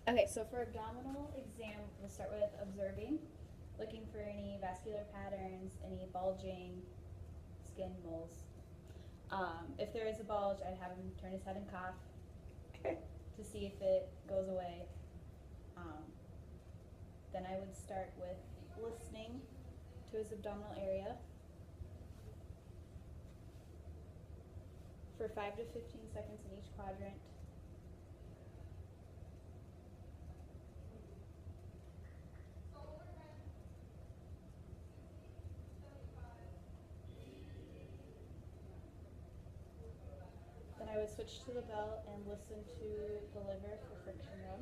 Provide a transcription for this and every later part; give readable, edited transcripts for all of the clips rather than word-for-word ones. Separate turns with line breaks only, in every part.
Okay, so for abdominal exam, we'll start with observing, looking for any vascular patterns, any bulging, skin moles. If there is a bulge, I'd have him turn his head and cough to see if it goes away. Then I would start with listening to his abdominal area for 5 to 15 seconds in each quadrant. Then I would switch to the belt and listen to the liver for friction rub.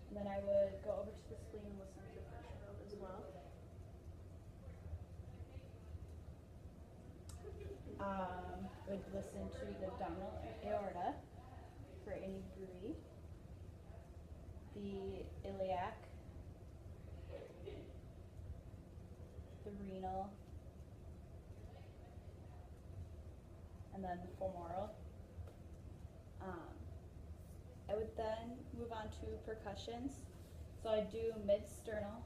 And then I would go over to the spleen and listen for friction rub as well. Would listen to the abdominal aorta for any debris, the iliac, the renal, and then the femoral. I would then move on to percussions. So I do mid-sternal,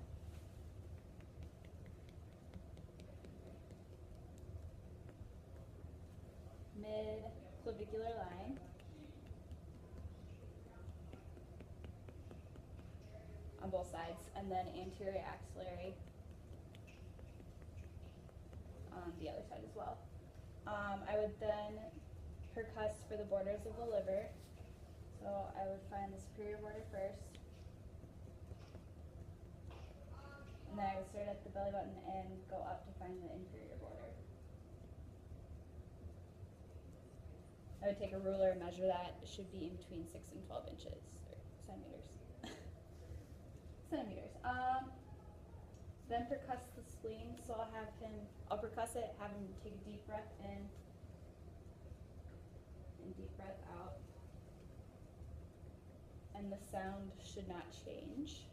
mid-clavicular line, on both sides, and then anterior axillary on the other side as well. I would then percuss for the borders of the liver. So I would find the superior border first, and then I would start at the belly button and go up to find the inferior border. I would take a ruler and measure that. It should be in between 6 and 12 inches, or centimeters. Centimeters. Then percuss the spleen. So I'll percuss it, have him take a deep breath in and deep breath out. And the sound should not change.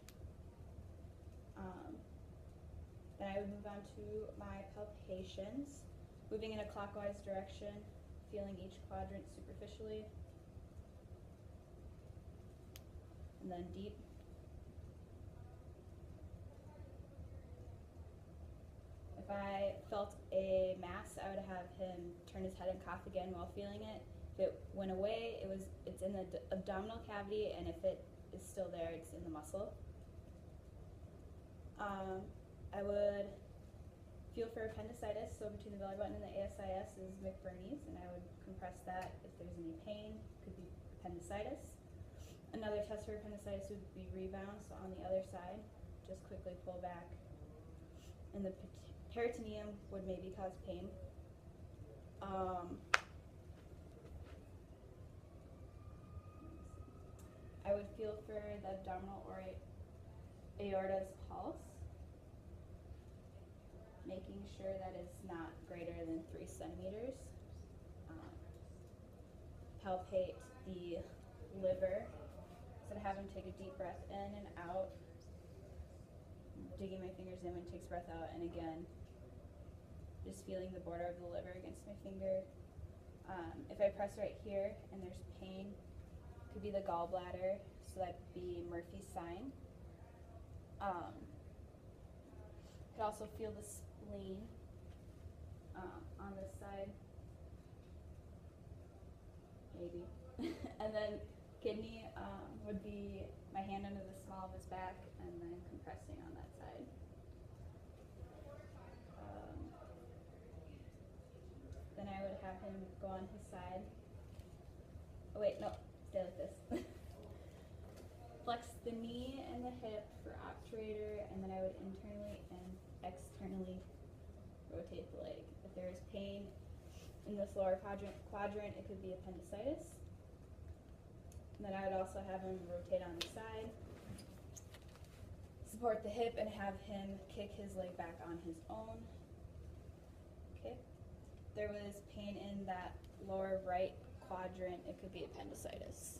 Then I would move on to my palpations, moving in a clockwise direction, feeling each quadrant superficially, and then deep. If I felt a mass, I would have him turn his head and cough again while feeling it. If it went away, it's in the abdominal cavity, and if it is still there, it's in the muscle. I would feel for appendicitis, so between the belly button and the ASIS is McBurney's, and I would compress that if there's any pain. Could be appendicitis. Another test for appendicitis would be rebound, so on the other side, just quickly pull back. And the peritoneum would maybe cause pain. I would feel for the abdominal aorta's pulse, making sure that it's not greater than 3 centimeters. Palpate the liver, so to have him take a deep breath in and out, digging my fingers in when he takes breath out, and again, just feeling the border of the liver against my finger. If I press right here and there's pain, it could be the gallbladder, so that'd be Murphy's sign. Could also feel the spleen on this side, maybe. And then kidney would be my hand under the small of his back and then compressing on that side. Then I would have him go on his side. Oh wait, no, stay like this. Flex the knee and the hip for obturator, and then I would internally and externally rotate the leg. If there is pain in this lower quadrant, it could be appendicitis. And then I would also have him rotate on the side, support the hip, and have him kick his leg back on his own. Okay. If there was pain in that lower right quadrant, it could be appendicitis.